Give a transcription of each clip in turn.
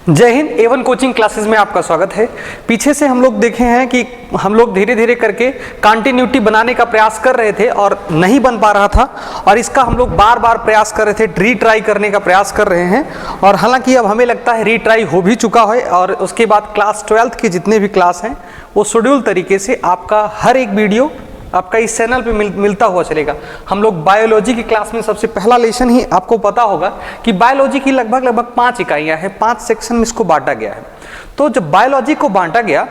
जय Hind. A1 coaching classes में आपका स्वागत है। पीछे से हम लोग देखे हैं कि हम लोग धीरे धीरे करके कंटिन्यूटी बनाने का प्रयास कर रहे थे और नहीं बन पा रहा था, और इसका हम लोग बार बार प्रयास कर रहे थे, रीट्राई करने का प्रयास कर रहे हैं। और हालांकि अब हमें लगता है रीट्राई हो भी चुका है, और उसके बाद क्लास 12th के जितने भी क्लास हैं वो शेड्यूल तरीके से आपका हर एक वीडियो आपका इस चैनल पे मिलता हुआ चलेगा। हम लोग बायोलॉजी की क्लास में सबसे पहला लेसन ही आपको पता होगा कि बायोलॉजी की लगभग 5 इकाइयाँ हैं, 5 सेक्शन में इसको बांटा गया है। तो जब बायोलॉजी को बांटा गया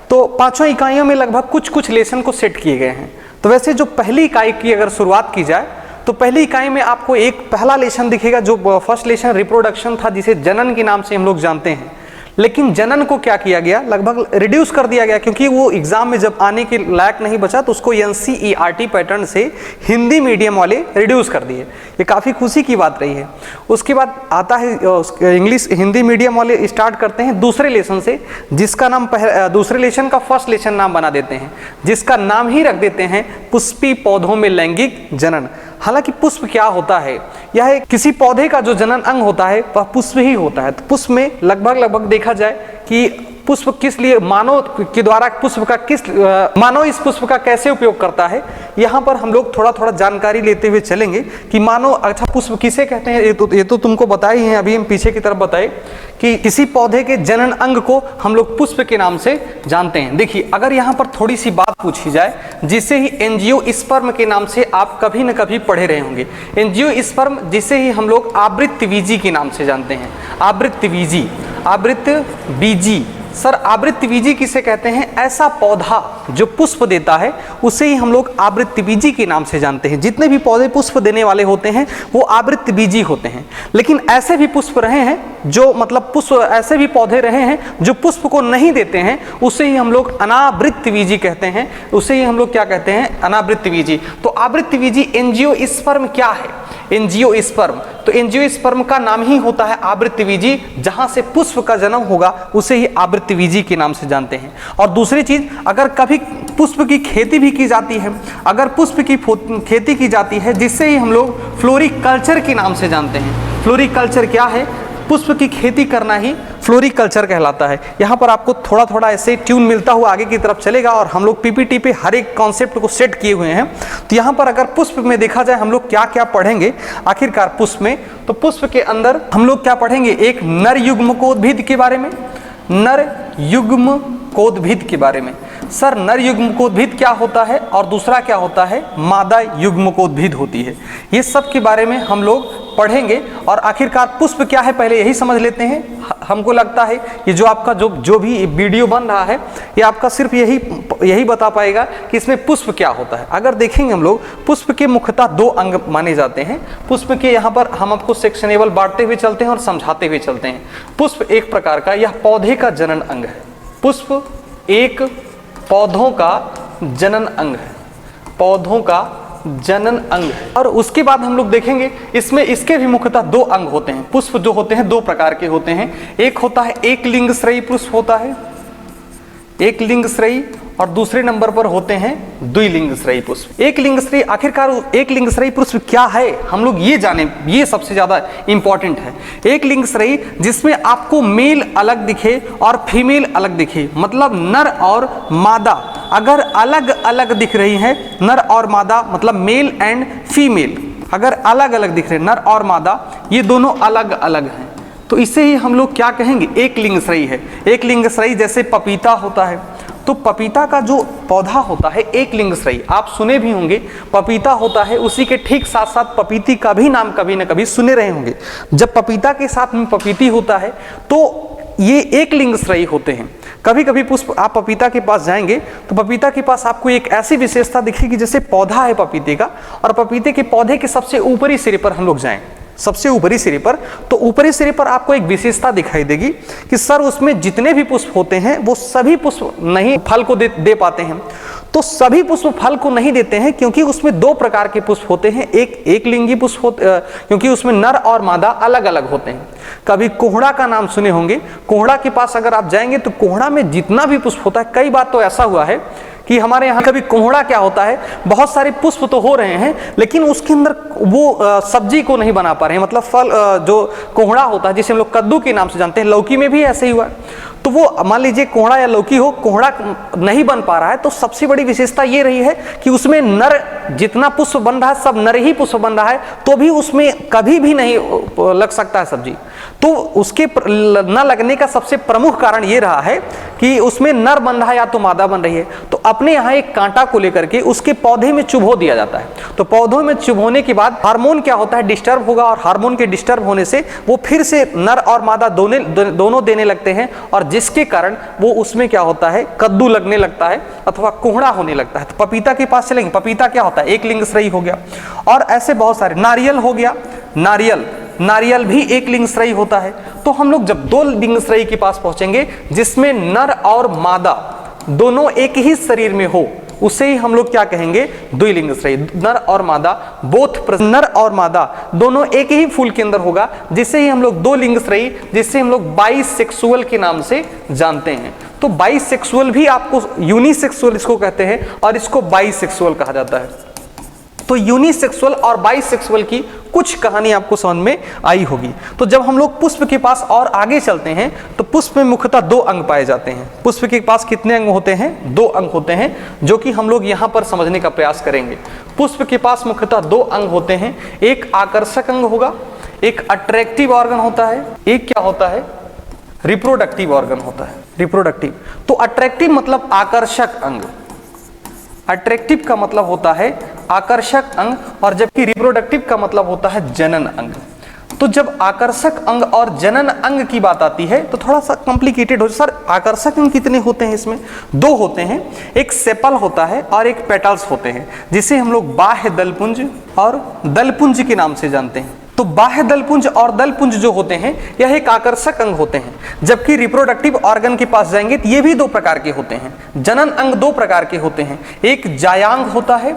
तो 5 इकाइयों में लगभग कुछ लेसन को सेट किए गए हैं। तो वैसे जो पहली इकाई की अगर शुरुआत की जाए तो पहली इकाई में आपको एक पहला लेसन दिखेगा, जो फर्स्ट लेसन रिप्रोडक्शन था, जिसे जनन के नाम से हम लोग जानते हैं। लेकिन जनन को क्या किया गया, लगभग रिड्यूस कर दिया गया, क्योंकि वो एग्जाम में जब आने के लायक नहीं बचा तो उसको NCERT पैटर्न से हिंदी मीडियम वाले रिड्यूस कर दिए। ये काफ़ी खुशी की बात रही है। उसके बाद आता है इंग्लिश, हिंदी मीडियम वाले स्टार्ट करते हैं दूसरे लेसन से, जिसका नाम दूसरे लेसन का फर्स्ट लेसन नाम बना देते हैं, जिसका नाम ही रख देते हैं पुष्पी पौधों में लैंगिक जनन। हालांकि पुष्प क्या होता है, यह किसी पौधे का जो जनन अंग होता है वह पुष्प ही होता है। तो पुष्प में लगभग देखा जाए कि पुष्प किस लिए, मानव के द्वारा पुष्प का मानव इस पुष्प का कैसे उपयोग करता है, यहाँ पर हम लोग थोड़ा जानकारी लेते हुए चलेंगे कि मानव, अच्छा पुष्प किसे कहते हैं, ये तो तुमको बताए ही हैं। अभी हम पीछे की तरफ बताए कि किसी पौधे के जनन अंग को हम लोग पुष्प के नाम से जानते हैं। देखिए, अगर यहाँ पर थोड़ी सी बात पूछी जाए, जिसे ही एंजियोस्पर्म के नाम से आप कभी न कभी पढ़े रहे होंगे। एंजियोस्पर्म जिसे ही हम लोग आवृत्तबीजी के नाम से जानते हैं। आवृत्तबीजी, आवृत्तबीजी। सर आवृत्तबीजी किसे कहते हैं? ऐसा पौधा जो पुष्प देता है उसे ही हम लोग आवृत्तबीजी के नाम से जानते हैं। जितने भी पौधे पुष्प देने वाले होते हैं वो आवृत्तबीजी होते हैं। लेकिन ऐसे भी पुष्प रहे हैं जो ऐसे भी पौधे रहे हैं जो पुष्प को नहीं देते हैं, उसे ही हम लोग अनावृत्तबीजी कहते हैं। उसे ही हम लोग क्या कहते हैं? अनावृत्तबीजी। तो आवृत्तबीजी एंजियोस्पर्म क्या है? एंजियोस्पर्म, तो एंजियोस्पर्म का नाम ही होता है आवृत्तबीजी। जहां से पुष्प का जन्म होगा उसे ही आवृत्तबीजी के नाम से जानते हैं। और दूसरी चीज, अगर कभी पुष्प की खेती भी की जाती है, अगर पुष्प की खेती की जाती है, जिससे ही हम लोग फ्लोरिकल्चर के नाम से जानते हैं। फ्लोरिकल्चर क्या है? पुष्प की खेती करना ही फ्लोरिकल्चर कहलाता है। यहाँ पर आपको थोड़ा ऐसे ट्यून मिलता हुआ आगे की तरफ चलेगा, और हम लोग PPT पे हर एक कॉन्सेप्ट को सेट किए हुए हैं। तो यहाँ पर अगर पुष्प में देखा जाए हम लोग क्या क्या पढ़ेंगे आखिरकार पुष्प में, तो पुष्प के अंदर हम लोग क्या पढ़ेंगे? एक नर युग्मकोद्भिद के बारे में, नर युग्मकोद्भिद के बारे में। सर नर युग्मकोद्भिद क्या होता है और दूसरा क्या होता है? मादा युग्मकोद्भिद होती है। ये सब के बारे में हम लोग पढ़ेंगे। और आखिरकार पुष्प क्या है पहले यही समझ लेते हैं। हमको लगता है ये जो आपका जो भी वीडियो बन रहा है ये आपका सिर्फ यही बता पाएगा कि इसमें पुष्प क्या होता है। अगर देखेंगे हम लोग, पुष्प के मुख्यतः 2 अंग माने जाते हैं। पुष्प के यहाँ पर हम आपको सेक्शनेबल बांटते हुए चलते हैं और समझाते हुए चलते हैं। पुष्प एक प्रकार का, यह पौधे का जनन अंग है। पुष्प एक पौधों का जनन अंग है, पौधों का जनन अंग है। और उसके बाद हम लोग देखेंगे इसमें इसके भी मुख्यतः 2 अंग होते हैं। पुष्प जो होते हैं 2 प्रकार के होते हैं। एक होता है एक लिंगश्रयी पुष्प होता है, एक लिंगश्रयी, और दूसरे नंबर पर होते हैं द्विलिंगश्रयी पुष्प। एक लिंगश्रयी, आखिरकार एक लिंगश्रयी पुष्प क्या है हम लोग ये जाने, ये सबसे ज्यादा इंपॉर्टेंट है। एक लिंगश्रयी जिसमें आपको मेल अलग दिखे और फीमेल अलग दिखे, मतलब नर और मादा अगर अलग अलग दिख रही है, नर और मादा मतलब मेल एंड फीमेल अगर अलग अलग दिख रहे हैं, नर और मादा ये दोनों अलग अलग हैं, तो इसे ही हम लोग क्या कहेंगे? एक लिंगश्रयी है। एक लिंगश्रयी जैसे पपीता होता है, तो पपीता का जो पौधा होता है एक लिंगश्रयी, आप सुने भी होंगे पपीता होता है, उसी के ठीक साथ साथ पपीती का भी नाम कभी न कभी सुने रहे होंगे। जब पपीता के साथ में पपीती होता है तो ये एक लिंगश्रयी होते हैं। कभी कभी पुष्प, आप पपीता के पास जाएंगे तो पपीता के पास आपको एक ऐसी विशेषता दिखेगी जैसे पौधा है पपीते का, और पपीते के पौधे के सबसे ऊपरी सिरे पर हम लोग जाएं, सबसे ऊपरी सिरे पर, तो ऊपरी सिरे पर आपको एक विशेषता दिखाई देगी कि सर उसमें जितने भी पुष्प होते हैं वो सभी पुष्प नहीं फल को दे पाते हैं। तो सभी पुष्प फल को नहीं देते हैं क्योंकि उसमें 2 प्रकार के पुष्प होते हैं। एक लिंगी पुष्प होते, क्योंकि उसमें नर और मादा अलग अलग होते हैं। कभी कोहड़ा का नाम सुने होंगे, कोहड़ा के पास अगर आप जाएंगे तो कोहड़ा में जितना भी पुष्प होता है, कई बार तो ऐसा हुआ है कि हमारे यहाँ कभी कोहड़ा क्या होता है, बहुत सारे पुष्प तो हो रहे हैं लेकिन उसके अंदर वो सब्जी को नहीं बना पा रहे हैं, मतलब फल जो कोहड़ा होता है जिसे हम लोग कद्दू के नाम से जानते हैं, लौकी में भी ऐसे ही हुआ। तो वो मान लीजिए कोहड़ा या लौकी हो, कोहड़ा नहीं बन पा रहा है, तो सबसे बड़ी विशेषता ये रही है कि उसमें नर जितना पुष्प बन रहा है सब नर ही पुष्प बन रहा है, तो भी उसमें कभी भी नहीं लग सकता है सब्जी। तो उसके न लगने का सबसे प्रमुख कारण ये रहा है कि उसमें नर बन रहा है या तो मादा बन रही है। तो अपने यहाँ एक कांटा को लेकर के उसके पौधे में चुभो दिया जाता है। तो पौधों में चुभोने के बाद हार्मोन क्या होता है, डिस्टर्ब होगा, और हार्मोन के डिस्टर्ब होने से वो फिर से नर और मादा दोनों देने लगते हैं, और जिसके कारण वो उसमें क्या होता है, कद्दू लगने लगता है अथवा कोहड़ा होने लगता है। तो पपीता के पास चलेंगे, पपीता क्या होता है, एक लिंगश्रयी हो गया, और ऐसे बहुत सारे, नारियल हो गया, नारियल भी एक लिंगश्रयी होता है। तो हम लोग जब दो लिंगश्रयी के पास पहुंचेंगे जिसमें नर और मादा दोनों एक ही शरीर में हो, उसे ही हम लोग क्या कहेंगे, द्विलिंगश्रयी। नर और मादा नर और मादा दोनों एक ही फूल के अंदर होगा, जिसे ही हम लोग दो लिंगश्रयी, जिससे हम लोग बाइसेक्सुअल के नाम से जानते हैं। तो बाइसेक्सुअल भी आपको, यूनिसेक्सुअल इसको कहते हैं और इसको बाइसेक्सुअल कहा जाता है। तो यूनिसेक्सुअल और बाइसेक्सुअल की कुछ कहानी आपको समझ में आई होगी। तो जब हम लोग पुष्प के पास और आगे चलते हैं तो पुष्प में मुख्यतः दो अंग पाए जाते हैं। पुष्प के पास कितने अंग होते हैं, दो अंग होते हैं, जो कि हम लोग यहाँ पर समझने का प्रयास करेंगे। पुष्प के पास मुख्यतः दो अंग होते हैं, एक आकर्षक अंग होगा, एक अट्रैक्टिव ऑर्गन होता है, एक क्या होता है, रिप्रोडक्टिव ऑर्गन होता है, रिप्रोडक्टिव। तो अट्रैक्टिव मतलब आकर्षक अंग, अट्रैक्टिव का मतलब होता है आकर्षक अंग, और जबकि रिप्रोडक्टिव का मतलब होता है जनन अंग। तो जब आकर्षक अंग और जनन अंग की बात आती है तो थोड़ा सा कॉम्प्लिकेटेड हो। सर आकर्षक अंग कितने होते हैं, इसमें दो होते हैं, एक सेपल होता है और एक पेटल्स होते हैं, जिसे हम लोग बाह्य दलपुंज और दलपुंज के नाम से जानते हैं। तो बाह्य दलपुंज और दलपुंज जो होते हैं यह एक आकर्षक अंग होते हैं, जबकि रिप्रोडक्टिव ऑर्गन के पास जाएंगे तो ये भी दो प्रकार के होते हैं। जनन अंग दो प्रकार के होते हैं, एक जायांग होता है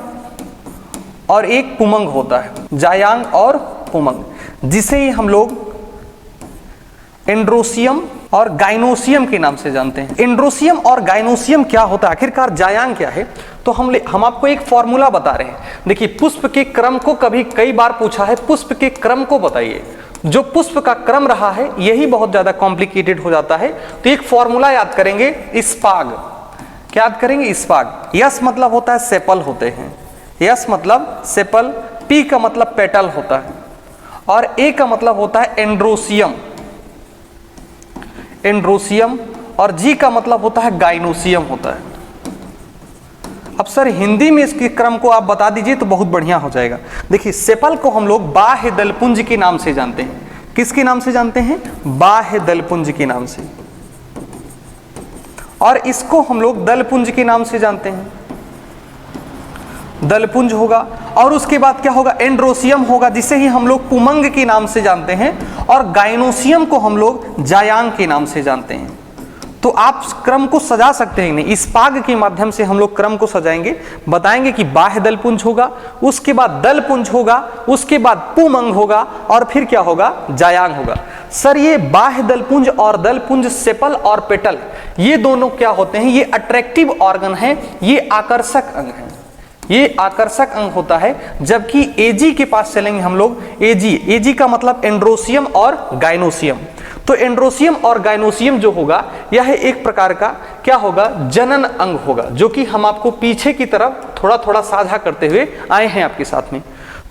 और एक पुमंग होता है, जायांग और पुमंग, जिसे ही हम लोग एंड्रोसियम और गाइनोसियम के नाम से जानते हैं। एंड्रोसियम और गाइनोसियम क्या होता है, आखिरकार जायांग क्या है, तो हम आपको एक फॉर्मूला बता रहे हैं। देखिए पुष्प के क्रम को कई बार पूछा है, पुष्प के क्रम को बताइए। जो पुष्प का क्रम रहा है यही बहुत ज्यादा कॉम्प्लिकेटेड हो जाता है। तो एक फॉर्मूला याद करेंगे, इस्पाग। क्या याद करेंगे, इस्पाग। यस मतलब होता है सेपल होते हैं, यस मतलब सेपल, पी का मतलब पेटल होता है, और ए का मतलब होता है एंड्रोसियम, एंड्रोसियम, और जी का मतलब होता है गाइनोसियम होता है। अब सर हिंदी में इसके क्रम को आप बता दीजिए तो बहुत बढ़िया हो जाएगा। देखिए सेपल को हम लोग बाह्य दलपुंज के नाम से जानते हैं। किसके नाम से जानते हैं, बाह्य दलपुंज के नाम से, और इसको हम लोग दलपुंज के नाम से जानते हैं, दलपुंज होगा। और उसके बाद क्या होगा, एंड्रोसियम होगा, जिसे ही हम लोग पुमंग के नाम से जानते हैं, और गाइनोसियम को हम लोग जायांग के नाम से जानते हैं। तो आप क्रम को सजा सकते हैं नहीं, इस्पाग के माध्यम से हम लोग क्रम को सजाएंगे, बताएंगे कि बाह्य दलपुंज होगा, उसके बाद दलपुंज होगा, उसके बाद पुमंग होगा, और फिर क्या होगा, जायांग होगा। सर ये बाह्य दलपुंज और दलपुंज, सेपल और पेटल, ये दोनों क्या होते हैं, ये अट्रैक्टिव ऑर्गन है, ये आकर्षक अंग है, ये आकर्षक अंग होता है। जबकि एजी के पास चलेंगे हम लोग, एजी का मतलब एंड्रोसियम और गाइनोसियम। तो एंड्रोसियम और गाइनोसियम जो होगा यह एक प्रकार का क्या होगा, जनन अंग होगा, जो कि हम आपको पीछे की तरफ थोड़ा थोड़ा साझा करते हुए आए हैं आपके साथ में।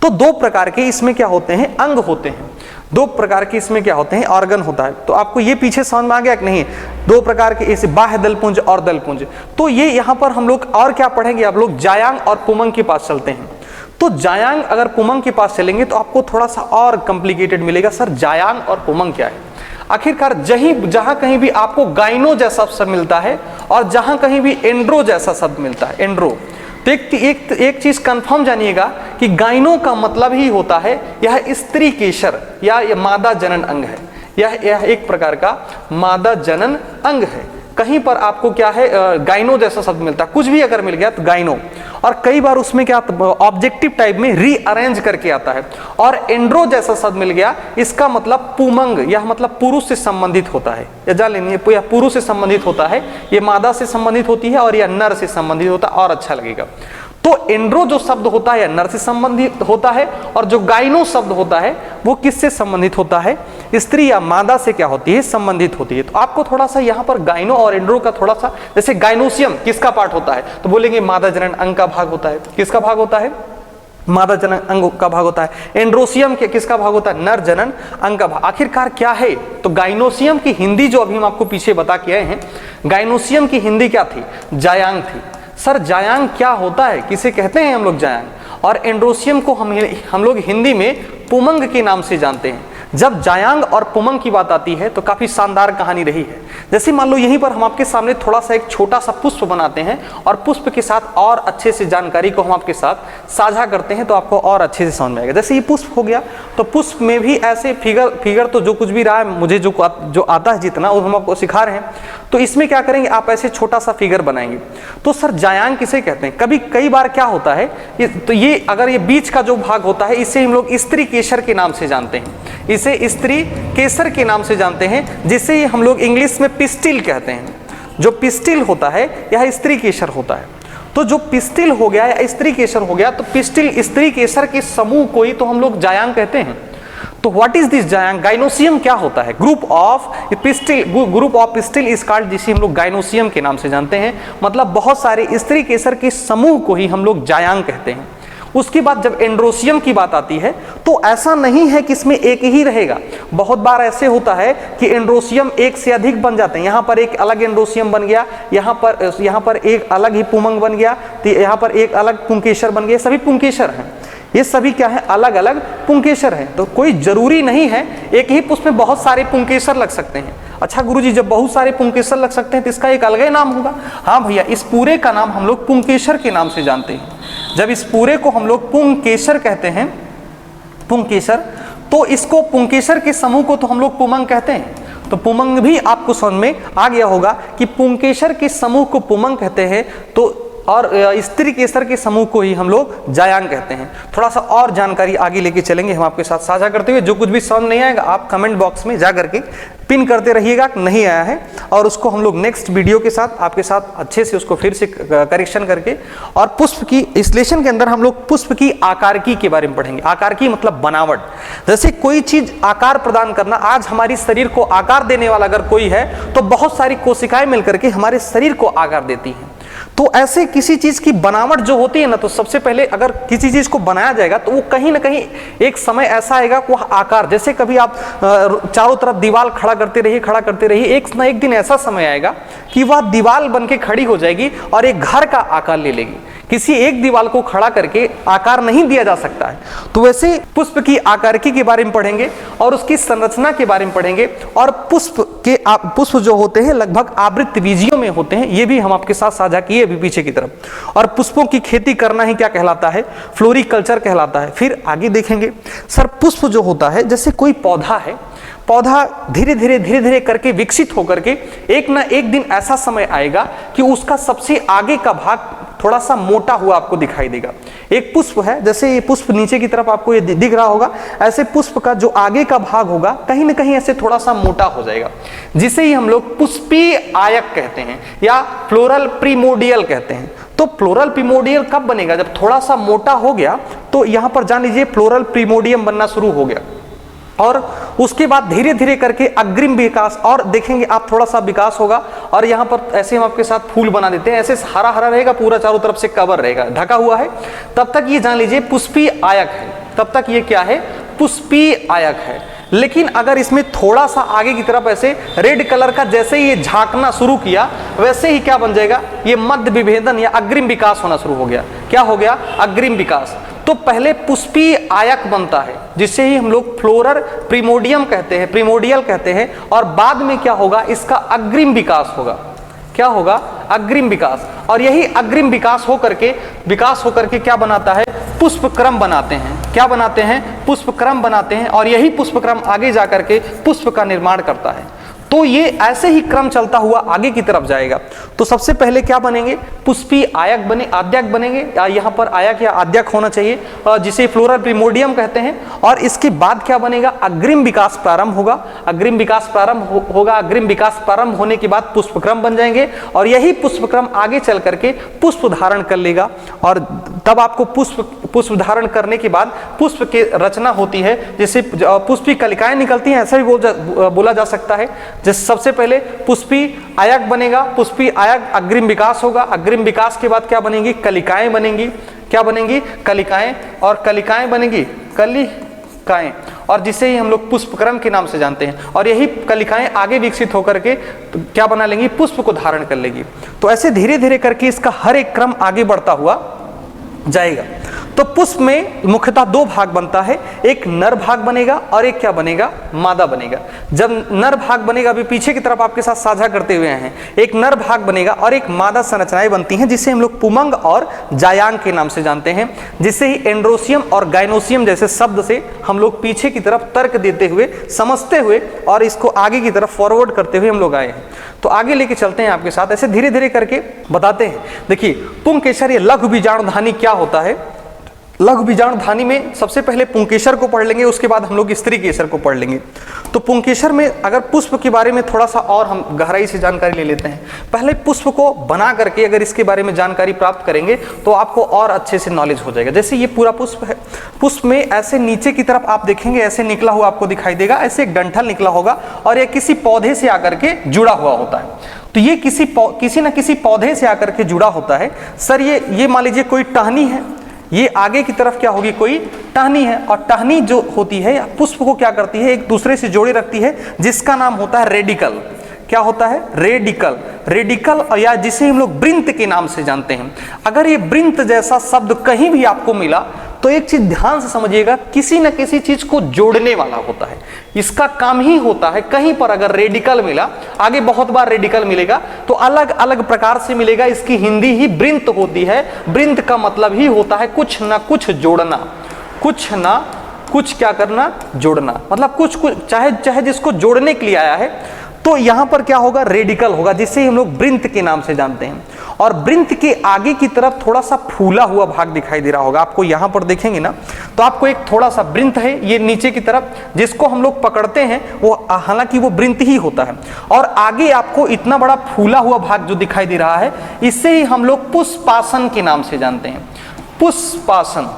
तो दो प्रकार के इसमें क्या होते हैं, अंग होते हैं, दो प्रकार के इसमें क्या होते हैं, ऑर्गन होता है। तो आपको ये पीछे समझ में आ गया कि नहीं, दो प्रकार के ऐसे बाह्य दलपुंज और दलपुंज। तो ये यहाँ पर हम लोग और क्या पढ़ेंगे, आप लोग जायांग और पुमंग के पास चलते हैं। तो जायांग अगर पुमंग के पास चलेंगे तो आपको थोड़ा सा और कॉम्प्लिकेटेड मिलेगा। सर जायांग और पुमंग क्या है, आखिरकार जहां कहीं भी आपको गाइनो जैसा शब्द मिलता है और जहां कहीं भी एंड्रो जैसा शब्द मिलता है, एंड्रो, तो एक चीज कंफर्म जानिएगा कि गाइनो का मतलब ही होता है यह स्त्री केशर या यह मादा जनन अंग है, यह एक प्रकार का मादा जनन अंग है। कहीं पर आपको क्या है, गाइनो जैसा शब्द मिलता है, कुछ भी अगर मिल गया तो गाइनो। और कई बार उसमें क्या ऑब्जेक्टिव टाइप में रीअरेंज करके आता है। और एंड्रो जैसा शब्द मिल गया, इसका मतलब पुमंग, यह मतलब पुरुष से संबंधित होता है, या जान लेंगे यह पुरुष से संबंधित होता है, ये मादा से संबंधित होती है और यह नर से संबंधित होता है, और अच्छा लगेगा। तो एंड्रो जो शब्द होता है नर से संबंधित होता है, और जो गाइनो शब्द होता है वो किससे संबंधित होता है, स्त्री या मादा से क्या होती है, संबंधित होती है। तो आपको थोड़ा सा यहाँ पर गाइनो और एंड्रो का थोड़ा सा, जैसे गाइनोसियम किसका पार्ट होता है, तो बोलेंगे मादा जनन अंग का भाग होता है। किसका भाग होता है, मादा जनन अंग का भाग होता है। एंड्रोसियम के किसका भाग होता है, नर जनन अंग का भाग। आखिरकार क्या है, तो गाइनोसियम की हिंदी जो अभी हम आपको पीछे बता के आए हैं, गाइनोसियम की हिंदी क्या थी, जायांग थी। सर जायांग क्या होता है, किसे कहते हैं हम लोग जायांग, और एंड्रोसियम को हम लोग हिंदी में पुमंग के नाम से जानते हैं। जब जायांग और पुमंग की बात आती है तो काफी शानदार कहानी रही है। जैसे मान लो यहीं पर हम आपके सामने थोड़ा सा एक छोटा सा पुष्प बनाते हैं और पुष्प के साथ और अच्छे से जानकारी को हम आपके साथ साझा करते हैं, तो आपको और अच्छे से समझ में आएगा। जैसे ये पुष्प हो गया, तो पुष्प में भी ऐसे फिगर तो जो कुछ भी रहा है, मुझे जो आता है जितना वो हम आपको सिखा रहे हैं, तो इसमें क्या करेंगे, आप ऐसे छोटा सा फिगर बनाएंगे। तो सर जायांग किसे कहते हैं, कई बार क्या होता है, तो ये अगर ये बीच का जो भाग होता है, इसे हम लोग स्त्री केसर के नाम से जानते हैं, इसे स्त्री केसर के नाम से जानते हैं, जिसे हम लोग इंग्लिश में पिस्टिल कहते हैं। जो पिस्टिल होता है यह स्त्री केसर होता है। तो जो पिस्टिल हो गया या स्त्री केसर हो गया, तो पिस्टिल स्त्री केसर के समूह को ही तो हम लोग जायांग कहते हैं। तो व्हाट इज दिस जायांग, गाइनोसियम क्या होता है, group of pistil is called, जिसे हम लोग गाइनोसियम के नाम से जानते हैं। मतलब बहुत सारे स्त्री केसर के समूह को ही हम लोग जायांग कहते हैं। उसके बाद जब एंड्रोसियम की बात आती है, तो ऐसा नहीं है कि इसमें एक ही रहेगा। बहुत बार ऐसे होता है कि एंड्रोसियम एक से अधिक बन जाते हैं। यहाँ पर एक अलग एंड्रोसियम बन गया, यहाँ पर एक अलग ही पुमंग बन गया, तो यहाँ पर एक अलग पुंकेसर बन गया। सभी पुंकेसर हैं, ये सभी क्या है, अलग अलग पुंकेसर हैं। तो कोई जरूरी नहीं है एक ही पुष्प में बहुत सारे पुंकेसर लग सकते हैं। अच्छा गुरुजी, जब बहुत सारे पुंकेसर लग सकते हैं तो इसका एक अलग ही नाम होगा। हाँ भैया, इस पूरे का नाम हम लोग पुंकेसर के नाम से जानते हैं। जब इस पूरे को हम लोग पुंकेसर कहते हैं, पुंकेसर, तो इसको पुंकेसर के समूह को तो हम लोग पुमंग कहते हैं। तो पुमंग भी आपको समझ में आ गया होगा कि पुंकेसर के समूह को पुमंग कहते हैं, तो और स्त्री केसर के समूह को ही हम लोग जायांग कहते हैं। थोड़ा सा और जानकारी आगे लेके चलेंगे हम आपके साथ साझा करते हुए। जो कुछ भी समझ नहीं आएगा आप कमेंट बॉक्स में जा करके पिन करते रहिएगा नहीं आया है, और उसको हम लोग नेक्स्ट वीडियो के साथ आपके साथ अच्छे से उसको फिर से करेक्शन करके, और पुष्प की विश्लेषण के अंदर हम लोग पुष्प की आकारकी के बारे में पढ़ेंगे। आकारकी मतलब बनावट, जैसे कोई चीज आकार प्रदान करना। आज हमारी शरीर को आकार देने वाला अगर कोई है, तो बहुत सारी कोशिकाएं मिलकर के हमारे शरीर को आकार देती हैं। तो ऐसे किसी चीज की बनावट जो होती है ना, तो सबसे पहले अगर किसी चीज को बनाया जाएगा तो वो कहीं ना कहीं एक समय ऐसा आएगा वह आकार, जैसे कभी आप चारों तरफ दीवार खड़ा करते रहिए, एक ना एक दिन ऐसा समय आएगा कि वह दीवार बन के खड़ी हो जाएगी और एक घर का आकार ले लेगी। किसी एक दीवार को खड़ा करके आकार नहीं दिया जा सकता है। तो वैसे पुष्प की आकारकी के बारे में पढ़ेंगे और उसकी संरचना के बारे में पढ़ेंगे, और पुष्प जो होते हैं लगभग आवृत्त बीजियों में होते हैं, ये भी हम आपके साथ साझा किए अभी पीछे की तरफ। और पुष्पों की खेती करना ही क्या कहलाता है, फ्लोरिकल्चर कहलाता है। फिर आगे देखेंगे सर, पुष्प जो होता है, जैसे कोई पौधा है, पौधा धीरे धीरे करके विकसित होकर के एक ना एक दिन ऐसा समय आएगा कि उसका सबसे आगे का भाग थोड़ा सा मोटा हुआ आपको दिखाई देगा। एक पुष्प है, जैसे ये पुष्प नीचे की तरफ आपको ये दिख रहा होगा, ऐसे पुष्प का जो आगे का भाग होगा कहीं ना कहीं ऐसे थोड़ा सा मोटा हो जाएगा, जिसे ही हम लोग पुष्पीय आयक कहते हैं या फ्लोरल प्रिमोडियल कहते हैं। तो फ्लोरल प्रिमोडियल कब बनेगा, जब थोड़ा सा मोटा हो गया, तो यहां पर जान लीजिए फ्लोरल प्रिमोडियम बनना शुरू हो गया, और उसके बाद धीरे धीरे करके अग्रिम विकास, और देखेंगे आप थोड़ा सा विकास होगा, और यहाँ पर ऐसे हम आपके साथ फूल बना देते हैं, ऐसे हरा हरा रहेगा, पूरा चारों तरफ से कवर रहेगा, ढका हुआ है, तब तक ये जान लीजिए पुष्पीय आयक है, तब तक ये क्या है, पुष्पीय आयक है। लेकिन अगर इसमें थोड़ा सा आगे की तरफ ऐसे रेड कलर का जैसे ही ये झांकना शुरू किया, वैसे ही क्या बन जाएगा, ये मध्य विभेदन या अग्रिम विकास होना शुरू हो गया। क्या हो गया, अग्रिम विकास। तो पहले पुष्पीय आयक बनता है, जिसे ही हम लोग फ्लोरल प्रिमोडियम कहते हैं, प्रिमोडियल कहते हैं, और बाद में क्या होगा, इसका अग्रिम विकास होगा। क्या होगा, अग्रिम विकास। और यही अग्रिम विकास होकर के क्या बनाता है, पुष्पक्रम बनाते हैं। क्या बनाते हैं, पुष्पक्रम बनाते हैं, और यही पुष्पक्रम आगे जाकर के पुष्प का निर्माण करता है। तो ये ऐसे ही क्रम चलता हुआ आगे की तरफ जाएगा। तो सबसे पहले क्या बनेंगे, पुष्पी आयक बने, आद्यक बनेंगे, यहाँ पर आयक या आद्यक होना चाहिए, जिसे फ्लोरल प्रिमोडियम कहते हैं। और इसके बाद क्या बनेगा, अग्रिम विकास प्रारंभ होगा। अग्रिम विकास प्रारंभ होगा, अग्रिम विकास प्रारंभ होने के बाद पुष्पक्रम बन जाएंगे, और यही पुष्पक्रम आगे चल करके पुष्प धारण कर लेगा। और तब आपको पुष्प धारण करने के बाद पुष्प की रचना होती है, जिसे पुष्पी कलिकाएं निकलती हैं, ऐसा भी बोला जा सकता है। जिस सबसे पहले पुष्पी आयक बनेगा, पुष्पी आयक अग्रिम विकास होगा, अग्रिम विकास के बाद क्या बनेंगी, कलिकाएं बनेंगी। क्या बनेंगी, कलिकाएं, और कलिकाएं बनेंगी कलिकाएं, और जिसे ही हम लोग पुष्पक्रम के नाम से जानते हैं। और यही कलिकाएं आगे विकसित होकर के क्या बना लेंगी, पुष्प को धारण कर लेगी। तो ऐसे धीरे धीरे करके इसका हर एक क्रम आगे बढ़ता हुआ जाएगा। तो पुष्प में मुख्यतः दो भाग बनता है, एक नर भाग बनेगा और एक क्या बनेगा, मादा बनेगा। जब नर भाग बनेगा, अभी पीछे की तरफ आपके साथ साझा करते हुए हैं, एक नर भाग बनेगा और एक मादा संरचनाएं बनती हैं, जिसे हम लोग पुमंग और जायांग के नाम से जानते हैं, जिससे ही एंड्रोसियम और गाइनोसियम जैसे शब्द से हम लोग पीछे की तरफ तर्क देते हुए, समझते हुए और इसको आगे की तरफ फॉरवर्ड करते हुए हम लोग आए हैं। तो आगे लेके चलते हैं आपके साथ, ऐसे धीरे धीरे करके बताते हैं। देखिए, पुंकेसर या लघु बीजाणुधानी क्या होता है। लघु बीजाणुधानी में सबसे पहले पुंकेसर को पढ़ लेंगे, उसके बाद हम लोग स्त्री केसर को पढ़ लेंगे। तो पुंकेसर में अगर पुष्प के बारे में थोड़ा सा और हम गहराई से जानकारी ले लेते हैं। पहले पुष्प को बना करके अगर इसके बारे में जानकारी प्राप्त करेंगे तो आपको और अच्छे से नॉलेज हो जाएगा। जैसे ये पूरा पुष्प है, पुष्प में ऐसे नीचे की तरफ आप देखेंगे ऐसे निकला हुआ आपको दिखाई देगा, ऐसे एक डंठल निकला होगा और यह किसी पौधे से आकर के जुड़ा हुआ होता है। तो ये किसी न किसी पौधे से आकर के जुड़ा होता है। सर ये मान लीजिए कोई टहनी है, ये आगे की तरफ क्या होगी, कोई टहनी है, और टहनी जो होती है पुष्प को क्या करती है, एक दूसरे से जोड़े रखती है, जिसका नाम होता है रेडिकल। क्या होता है, रेडिकल। रेडिकल, या जिसे हम लोग वृंत के नाम से जानते हैं। अगर ये वृंत जैसा शब्द कहीं भी आपको मिला तो एक चीज ध्यान से समझिएगा, किसी न किसी चीज को जोड़ने वाला होता है, इसका काम ही होता है। कहीं पर अगर रेडिकल मिला, आगे बहुत बार रेडिकल मिलेगा तो अलग अलग प्रकार से मिलेगा, इसकी हिंदी ही वृंत होती है। वृंत का मतलब ही होता है कुछ ना कुछ जोड़ना, कुछ ना कुछ क्या करना, जोड़ना, मतलब कुछ चाहे जिसको जोड़ने के लिए आया है। तो यहां पर क्या होगा, रेडिकल होगा, जिसे हम लोग वृंत के नाम से जानते हैं। और वृंत के आगे की तरफ थोड़ा सा फूला हुआ भाग दिखाई दे रहा होगा आपको, यहां पर देखेंगे ना तो आपको एक थोड़ा सा वृंत है, ये नीचे की तरफ जिसको हम लोग पकड़ते हैं वो हालांकि वो वृंत ही होता है। और आगे आपको इतना बड़ा फूला हुआ भाग जो दिखाई दे रहा है, इससे ही हम लोग पुष्पासन के नाम से जानते हैं। पुष्पासन,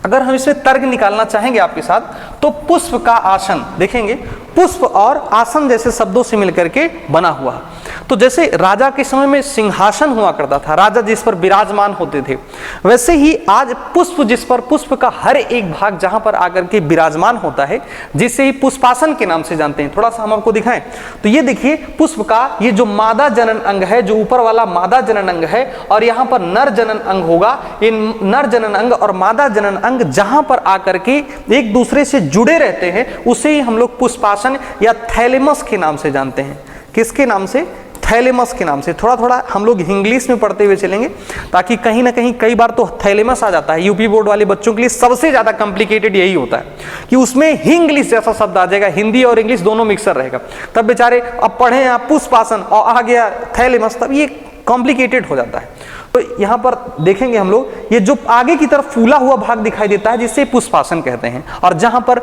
अगर हम इसमें तर्क निकालना चाहेंगे आपके साथ, तो पुष्प का आसन देखेंगे, पुष्प और आसन जैसे शब्दों से मिलकर के बना हुआ। तो जैसे राजा के समय में सिंहासन हुआ करता था, राजा जिस पर विराजमान होते थे, वैसे ही आज पुष्प जिस पर पुष्प का हर एक भाग जहां पर आकर के विराजमान होता है, जिसे ही पुष्पासन के नाम से जानते हैं। थोड़ा सा हम आपको दिखाएं तो ये देखिए, पुष्प का ये जो मादा जनन अंग है, जो ऊपर वाला मादा जनन अंग है, और यहाँ पर नर जनन अंग होगा। ये नर जनन अंग और मादा जनन अंग जहां पर आकर के एक दूसरे से जुड़े रहते हैं, उसे ही हम लोग पुष्पासन या थैलेमस के नाम से जानते हैं। किसके नाम से, थैलेमस के नाम से। थोड़ा थोड़ा हम लोग इंग्लिश में पढ़ते हुए चलेंगे, ताकि कहीं ना कहीं कई बार तो थैलेमस आ जाता है। यूपी बोर्ड वाले बच्चों के लिए सबसे ज्यादा कॉम्प्लिकेटेड यही होता है कि उसमें इंग्लिश जैसा शब्द आ जाएगा, हिंदी और इंग्लिश दोनों मिक्सर रहेगा। तब बेचारे अब पढ़े आप पुष्पासन और आ गया थैलेमस, तब ये कॉम्प्लिकेटेड हो जाता है। तो यहाँ पर देखेंगे हम लोग, ये जो आगे की तरफ फूला हुआ भाग दिखाई देता है, जिसे पुष्पासन कहते हैं। और जहां पर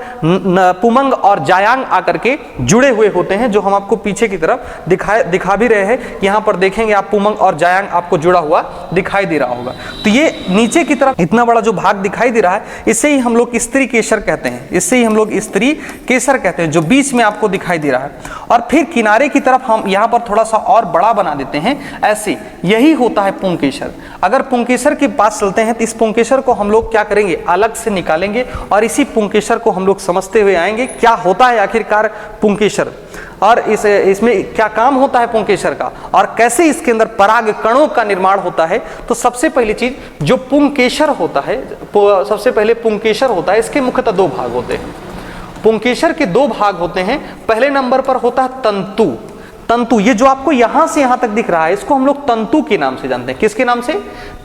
पुमंग और जायांग आकर के जुड़े हुए होते हैं, जो हम आपको पीछे की तरफ दिखा भी रहे हैं। यहाँ पर देखेंगे आप, पुमंग और जायांग आपको जुड़ा हुआ दिखाई दे रहा होगा। तो ये नीचे की तरफ इतना बड़ा जो भाग दिखाई दे रहा है, इसे ही हम लोग स्त्री केसर कहते हैं। इससे ही हम लोग स्त्री केसर कहते हैं, जो बीच में आपको दिखाई दे रहा है। और फिर किनारे की तरफ हम यहाँ पर थोड़ा सा और बड़ा बना देते हैं, ऐसे। यही होता है पुंकेसर। अगर पुंकेसर के पास चलते हैं तो इस पुंकेसर को हम लोग क्या करेंगे, अलग से निकालेंगे, और इसी पुंकेसर को हम लोग समझते हुए आएंगे क्या होता है आखिरकार पुंकेसर, और इसमें क्या काम होता है पुंकेसर का, और कैसे इसके अंदर पराग कणों का निर्माण होता है। तो सबसे पहली चीज जो पुंकेसर होता है, सबसे पहले पुंकेसर होता है, इसके मुख्यतः दो भाग होते हैं। पुंकेसर के दो भाग होते हैं। पहले नंबर पर होता है तंतु। तंतु, ये जो आपको यहां से यहां तक दिख रहा है, इसको हम लोग तंतु के नाम से जानते हैं। किसके नाम से,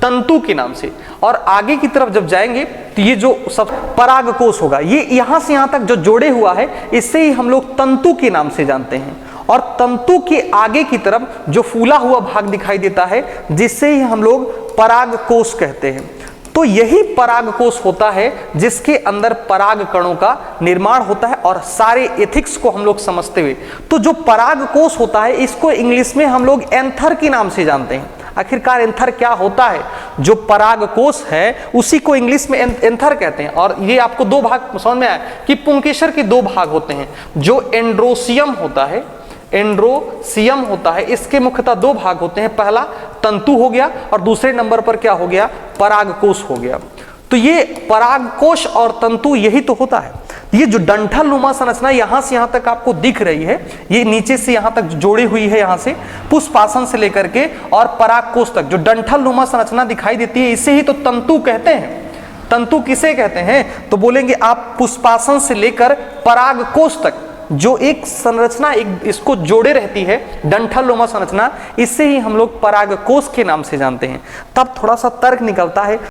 तंतु के नाम से। और आगे की तरफ जब जाएंगे तो ये जो सब परागकोश होगा, ये यहां से यहां तक जो जोड़े हुआ है, इससे ही हम लोग तंतु के नाम से जानते हैं। और तंतु के आगे की तरफ जो फूला हुआ भाग दिखाई देता है जिससे ही हम लोग परागकोश कहते हैं। तो यही परागकोश होता है जिसके अंदर पराग कणों का निर्माण होता है। और सारे एथिक्स को हम लोग समझते हुए, तो जो परागकोश होता है इसको इंग्लिश में हम लोग एंथर के नाम से जानते हैं। आखिरकार एंथर क्या होता है? जो परागकोश है उसी को इंग्लिश में एंथर कहते हैं। और ये आपको दो भाग समझ में आया कि पुंकेसर के दो भाग होते हैं। जो एंड्रोसियम होता है, एंड्रोसियम होता है, इसके मुख्यतः दो भाग होते हैं। पहला तंतु हो गया और दूसरे नंबर पर क्या हो गया? परागकोश हो गया। तो ये परागकोश और तंतु यही तो होता है। ये जो डंठल नुमा संरचना यहां से यहां तक आपको दिख रही है, ये नीचे से यहां तक जोड़ी हुई है, यहां से पुष्पासन से लेकर के और परागकोश तक जो डंठल नुमा संरचना दिखाई देती है, इसे ही तो तंतु कहते हैं। तंतु किसे कहते हैं? तो बोलेंगे आप पुष्पासन से लेकर परागकोश तक जो एक संरचना एक इसको जोड़े रहती है, डंठल नुमा संरचना, इससे ही हम लोग परागकोश के नाम से जानते हैं। तब थोड़ा सा तर्क निकलता है।